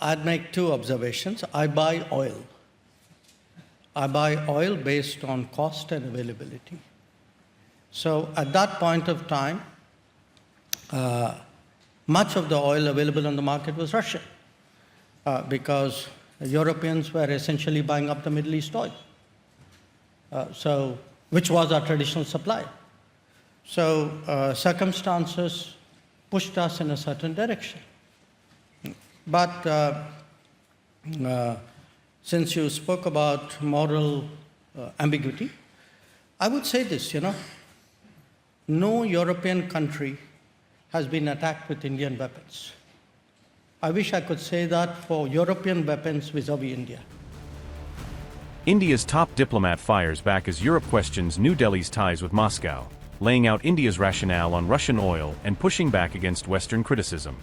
I'd make two observations. I buy oil. I buy oil based on cost and availability. So at that point of time, much of the oil available on the market was Russian, because Europeans were essentially buying up the Middle East oil, which was our traditional supply. So circumstances pushed us in a certain direction. But since you spoke about moral ambiguity, I would say this, no European country has been attacked with Indian weapons. I wish I could say that for European weapons vis-à-vis India. India's top diplomat fires back as Europe questions New Delhi's ties with Moscow, laying out India's rationale on Russian oil and pushing back against Western criticism.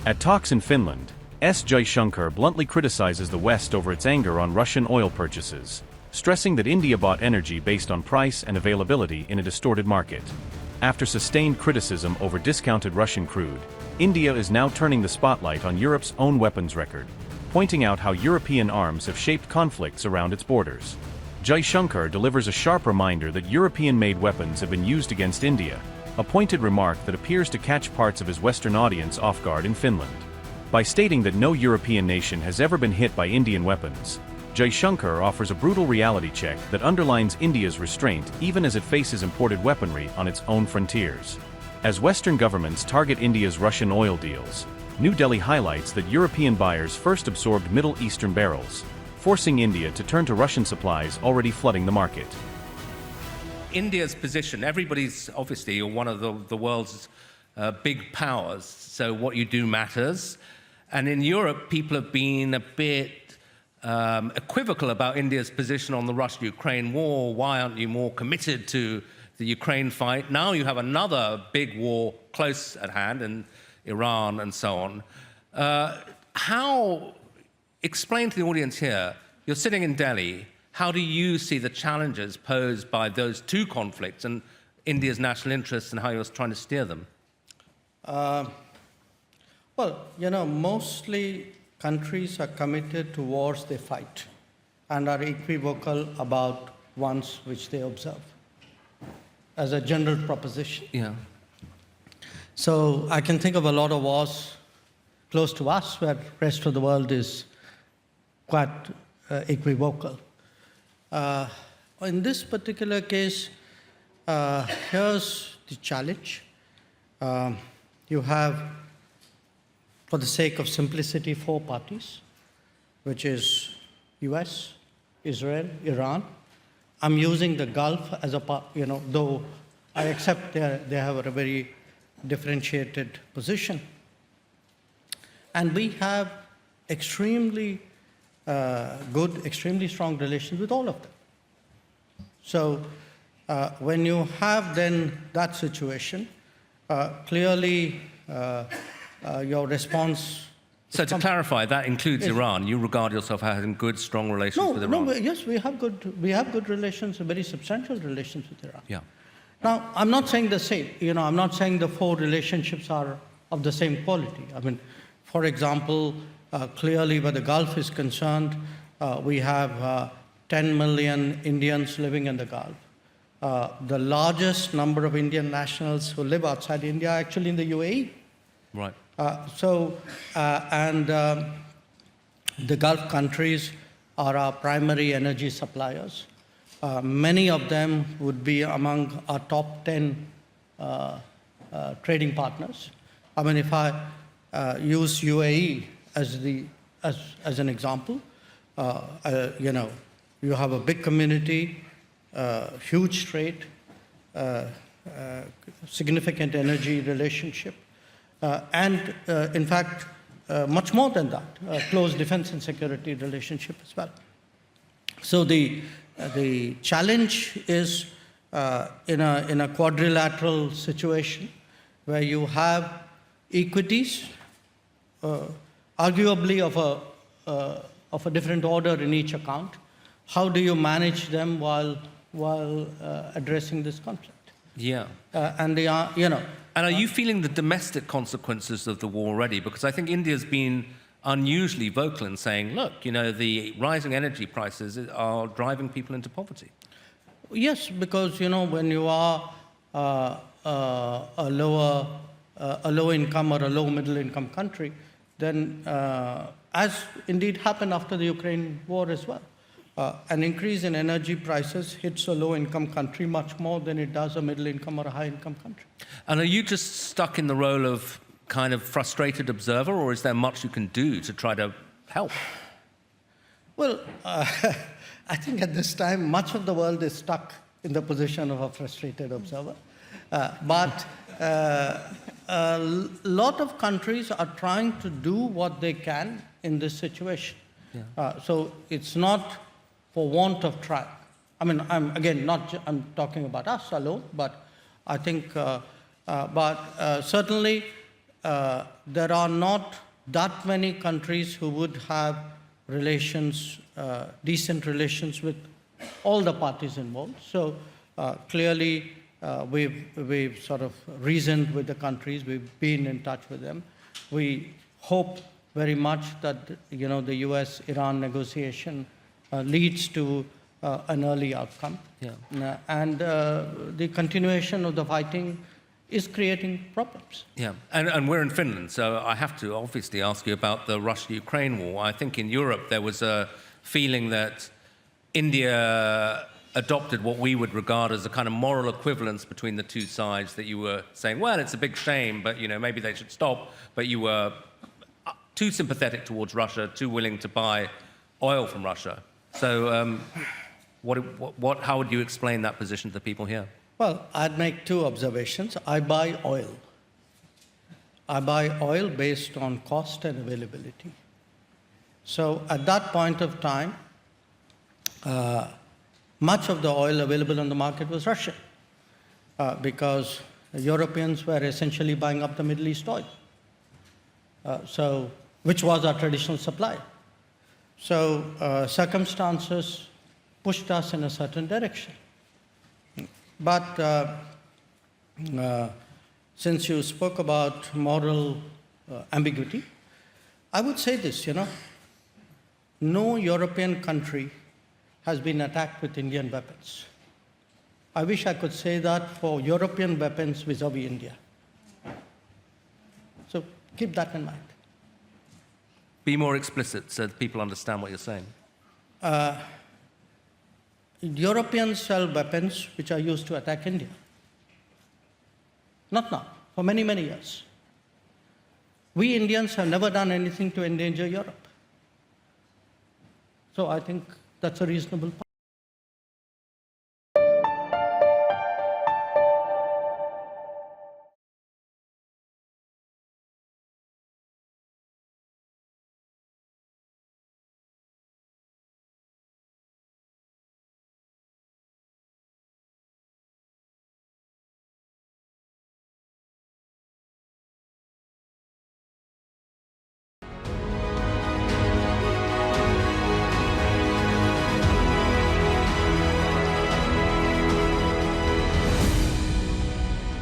At talks in Finland, Jaishankar bluntly criticizes the West over its anger on Russian oil purchases, stressing that India bought energy based on price and availability in a distorted market. After sustained criticism over discounted Russian crude, India is now turning the spotlight on Europe's own weapons record, pointing out how European arms have shaped conflicts around its borders. Jaishankar delivers a sharp reminder that European-made weapons have been used against India, a pointed remark that appears to catch parts of his Western audience off guard in Finland. By stating that no European nation has ever been hit by Indian weapons, Jaishankar offers a brutal reality check that underlines India's restraint even as it faces imported weaponry on its own frontiers. As Western governments target India's Russian oil deals, New Delhi highlights that European buyers first absorbed Middle Eastern barrels, forcing India to turn to Russian supplies already flooding the market. India's position, everybody's obviously one of the world's big powers, so what you do matters. And in Europe, people have been a bit equivocal about India's position on the Russia-Ukraine war. Why aren't you more committed to the Ukraine fight? Now you have another big war close at hand in Iran and so on. Explain to the audience here, you're sitting in Delhi, how do you see the challenges posed by those two conflicts and India's national interests and how you're trying to steer them? Well, mostly countries are committed to wars they fight and are equivocal about ones which they observe, as a general proposition. Yeah. So I can think of a lot of wars close to us where the rest of the world is quite equivocal. In this particular case, here's the challenge. You have, for the sake of simplicity, four parties, which is US, Israel, Iran. I'm using the Gulf as a part, though I accept they have a very differentiated position. And we have extremely good, extremely strong relations with all of them. So when you have then that situation, clearly your response... So to clarify, that includes Iran. You regard yourself as having good, strong relations with Iran? Yes, we have good relations, very substantial relations with Iran. Yeah. Now, I'm not saying the same. I'm not saying the four relationships are of the same quality. I mean, for example, clearly where the Gulf is concerned, we have 10 million Indians living in the Gulf. The largest number of Indian nationals who live outside India are actually in the UAE. Right. The Gulf countries are our primary energy suppliers. Many of them would be among our top 10 trading partners. I mean, if I use UAE as an example, you have a big community, huge trade, significant energy relationship, and in fact, much more than that, close defense and security relationship as well. So the challenge is in a quadrilateral situation where you have equities, arguably of a different order in each account. How do you manage them while addressing this conflict? Yeah. And they are, And are you feeling the domestic consequences of the war already? Because I think India's been unusually vocal in saying, look, you know, the rising energy prices are driving people into poverty. Yes, because, you know, when you are a low income or a low middle income country, then as indeed happened after the Ukraine war as well, an increase in energy prices hits a low income country much more than it does a middle income or a high income country. And are you just stuck in the role of kind of frustrated observer, or is there much you can do to try to help? Well, I think at this time, much of the world is stuck in the position of a frustrated observer. But a lot of countries are trying to do what they can in this situation. Yeah. So it's not for want of trying. I mean, I'm talking about us alone, but I think, certainly there are not that many countries who would have relations, decent relations with all the parties involved. So clearly, we've sort of reasoned with the countries. We've been in touch with them. We hope very much that, you know, the U.S.-Iran negotiation leads to an early outcome. Yeah. And the continuation of the fighting is creating problems. Yeah, and we're in Finland, so I have to obviously ask you about the Russia-Ukraine war. I think in Europe there was a feeling that India adopted what we would regard as a kind of moral equivalence between the two sides, that you were saying, well, it's a big shame, but, you know, maybe they should stop, but you were too sympathetic towards Russia, too willing to buy oil from Russia. So how would you explain that position to the people here? Well, I'd make two observations. I buy oil. I buy oil based on cost and availability. So at that point of time, much of the oil available on the market was Russian, because Europeans were essentially buying up the Middle East oil, which was our traditional supply. So circumstances pushed us in a certain direction. But since you spoke about moral ambiguity, I would say this, you know, no European country has been attacked with Indian weapons. I wish I could say that for European weapons vis-a-vis India. So keep that in mind. Be more explicit so that people understand what you're saying. Europeans sell weapons which are used to attack India. Not now, for many, many years. We Indians have never done anything to endanger Europe. So I think that's a reasonable point.